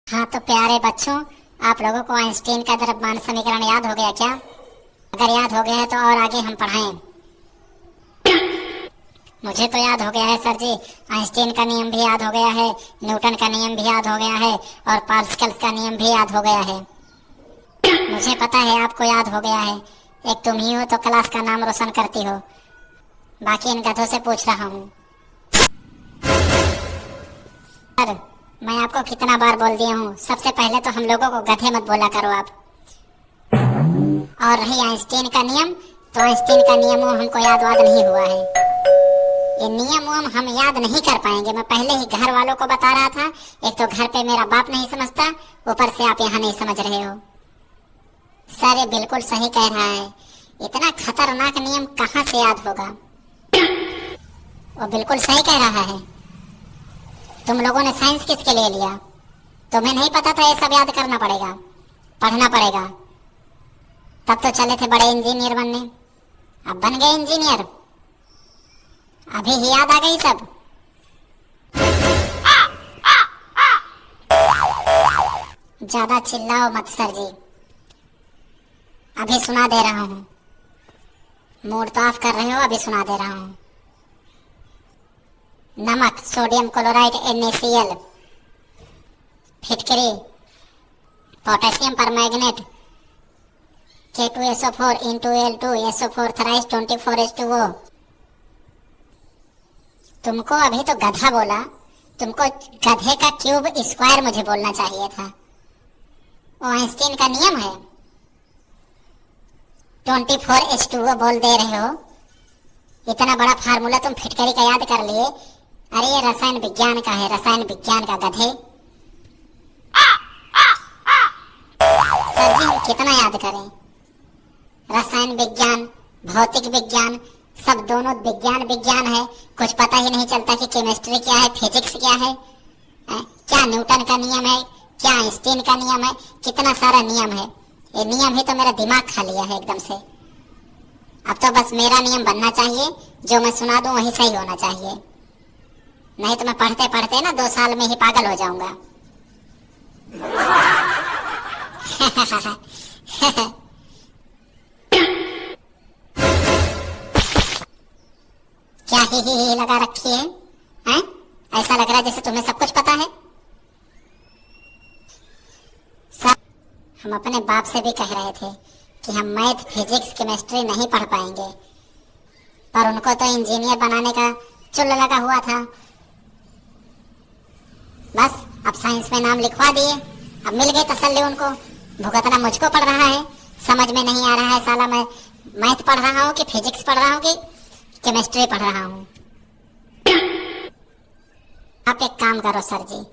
हाँ तो प्यारे बच्चों, आप लोगों को आइंस्टीन का द्रव्यमान समीकरण याद हो गया क्या? अगर याद हो गया है तो और आगे हम पढ़ाएं। मुझे तो याद हो गया है सर जी। आइंस्टीन का नियम भी याद हो गया है, न्यूटन का नियम भी याद हो गया है और पास्कल का नियम भी याद हो गया है। मुझे पता है आपको याद हो गया है। एक तुम ही हो तो क्लास का नाम रोशन करती हो। बाकी इन गधों से पूछ रहा हूँ। सर, मैं आपको कितना बार बोल दिया हूँ, सबसे पहले तो हम लोगों को गधे मत बोला करो आप। और रही आइंस्टीन का नियम, तो आइंस्टीन का नियम हमको याद वाद नहीं हुआ है। ये नियम हम याद नहीं कर पाएंगे। मैं पहले ही घर वालों को बता रहा था। एक तो घर पे मेरा बाप नहीं समझता, ऊपर से आप यहाँ नहीं समझ रहे हो। सर ये बिल्कुल सही कह रहा है। इतना खतरनाक नियम कहाँ से याद होगा? वो बिल्कुल सही कह रहा है। तुम लोगों ने साइंस किसके लिए लिया? तुम्हें नहीं पता था ये सब याद करना पड़ेगा, पढ़ना पड़ेगा? तब तो चले थे बड़े इंजीनियर बनने, अब बन गए इंजीनियर। अभी ही याद आ गई सब। ज्यादा चिल्लाओ मत सर जी, अभी सुना दे रहा हूँ। मूड तो ऑफ कर रहे हो, अभी सुना दे रहा हूँ। नमक, सोडियम क्लोराइड NaCl, फिटकरी, potassium permanganate, K2SO4 into Al2 SO4 thrice 24H2O। तुमको अभी तो गधा बोला, तुमको गधे का क्यूब स्क्वायर मुझे बोलना चाहिए था। वो आइंस्टीन का नियम है। 24H2O बोल दे रहे हो। इतना बड़ा फार्मूला तुम फिटकरी का याद कर लिए। अरे ये रसायन विज्ञान का है, रसायन विज्ञान का गधे। सर जी हम कितना याद करें? रसायन विज्ञान, भौतिक विज्ञान, सब दोनों विज्ञान विज्ञान है। कुछ पता ही नहीं चलता कि केमिस्ट्री क्या है, फिजिक्स क्या है, क्या न्यूटन का नियम है, क्या आइंस्टीन का नियम है। कितना सारा नियम है। ये नियम ही तो मेरा दिमाग खा लिया है एकदम से। अब तो बस मेरा नियम बनना चाहिए, जो मैं सुना दूं वही सही होना चाहिए। नहीं तो मैं पढ़ते पढ़ते ना 2 साल में ही पागल हो जाऊंगा। क्या ही लगा रखी है, हैं? ऐसा लग रहा है जैसे तुम्हें सब कुछ पता है। सर हम अपने बाप से भी कह रहे थे कि हम मैथ, फिजिक्स, केमिस्ट्री नहीं पढ़ पाएंगे, पर उनको तो इंजीनियर बनाने का चुल लगा हुआ था। बस अब साइंस में नाम लिखवा दिए, अब मिल गई तसल्ली उनको। भुगतना मुझको पड़ रहा है, समझ में नहीं आ रहा है साला मैं मैथ पढ़ रहा हूँ कि फिजिक्स पढ़ रहा हूँ कि केमिस्ट्री पढ़ रहा हूँ। आप एक काम करो सर जी,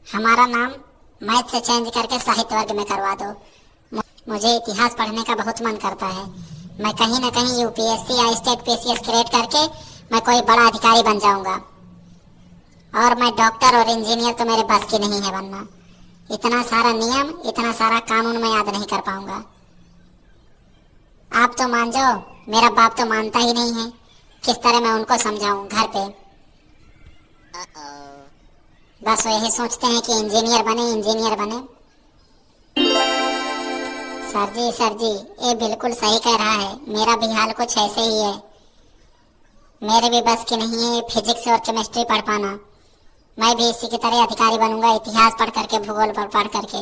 हमारा नाम मैथ से चेंज करके साहित्य वर्ग में करवा दो। मुझे इतिहास पढ़ने का बहुत मन करता है। मैं कहीं ना कहीं UPSC या स्टेट PCS क्रिएट करके मैं कोई बड़ा अधिकारी बन जाऊंगा। और मैं डॉक्टर और इंजीनियर तो मेरे बस की नहीं है बनना। इतना सारा नियम, इतना सारा कानून मैं याद नहीं कर पाऊंगा। आप तो मान जाओ, मेरा बाप तो मानता ही नहीं है। किस तरह मैं उनको समझाऊं घर पे? बस वो यही सोचते हैं कि इंजीनियर बने, इंजीनियर बने। सर जी ये बिल्कुल सही कह रहा है। मेरा भी हाल कुछ ऐसे ही है। मेरे भी बस की नहीं है फिजिक्स और केमिस्ट्री पढ़ पाना। मैं भी इसी की तरह अधिकारी बनूंगा, इतिहास पढ़ करके, भूगोल पढ़ करके।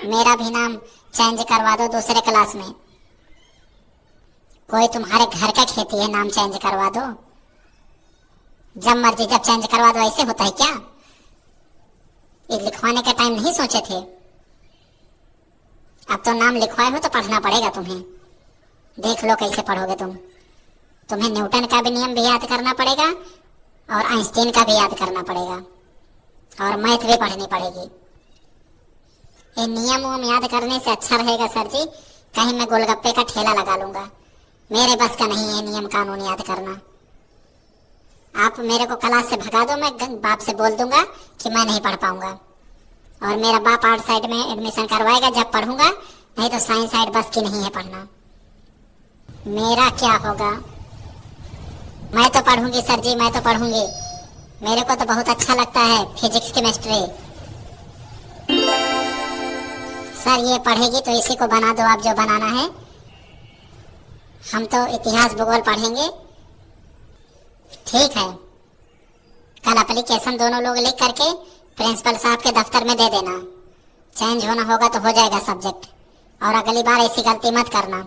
मेरा भी नाम चेंज करवा दो दूसरे क्लास में। कोई तुम्हारे घर का खेती है, नाम चेंज करवा दो। जब मर्जी जब चेंज करवा दो, ऐसे होता है क्या? ये लिखवाने का टाइम नहीं सोचे थे। अब तो नाम लिखवाए हो तो पढ़ना पड़ेगा तुम्हें। देख लो कैसे पढ़ोगे तुम। तुम्हें न्यूटन का भी नियम भी याद करना पड़ेगा और आइंस्टीन का भी याद करना पड़ेगा और मैथ भी पढ़नी पड़ेगी। ये नियम याद करने से अच्छा रहेगा सर जी, कहीं मैं गोलगप्पे का ठेला लगा लूंगा। मेरे बस का नहीं है नियम कानून याद करना। आप मेरे को क्लास से भगा दो, मैं बाप से बोल दूंगा कि मैं नहीं पढ़ पाऊंगा। और मेरा बाप आर्ट साइड में एडमिशन करवाएगा जब पढ़ूंगा, नहीं तो साइंस साइड बस की नहीं है पढ़ना। मेरा क्या होगा? मैं तो पढ़ूंगी सर जी, मैं तो पढ़ूंगी। मेरे को तो बहुत अच्छा लगता है फिजिक्स केमिस्ट्री। सर ये पढ़ेगी तो इसी को बना दो आप जो बनाना है। हम तो इतिहास भूगोल पढ़ेंगे। ठीक है, कल एप्लीकेशन दोनों लोग लिख करके प्रिंसिपल साहब के दफ्तर में दे देना। चेंज होना होगा तो हो जाएगा सब्जेक्ट, और अगली बार ऐसी गलती मत करना।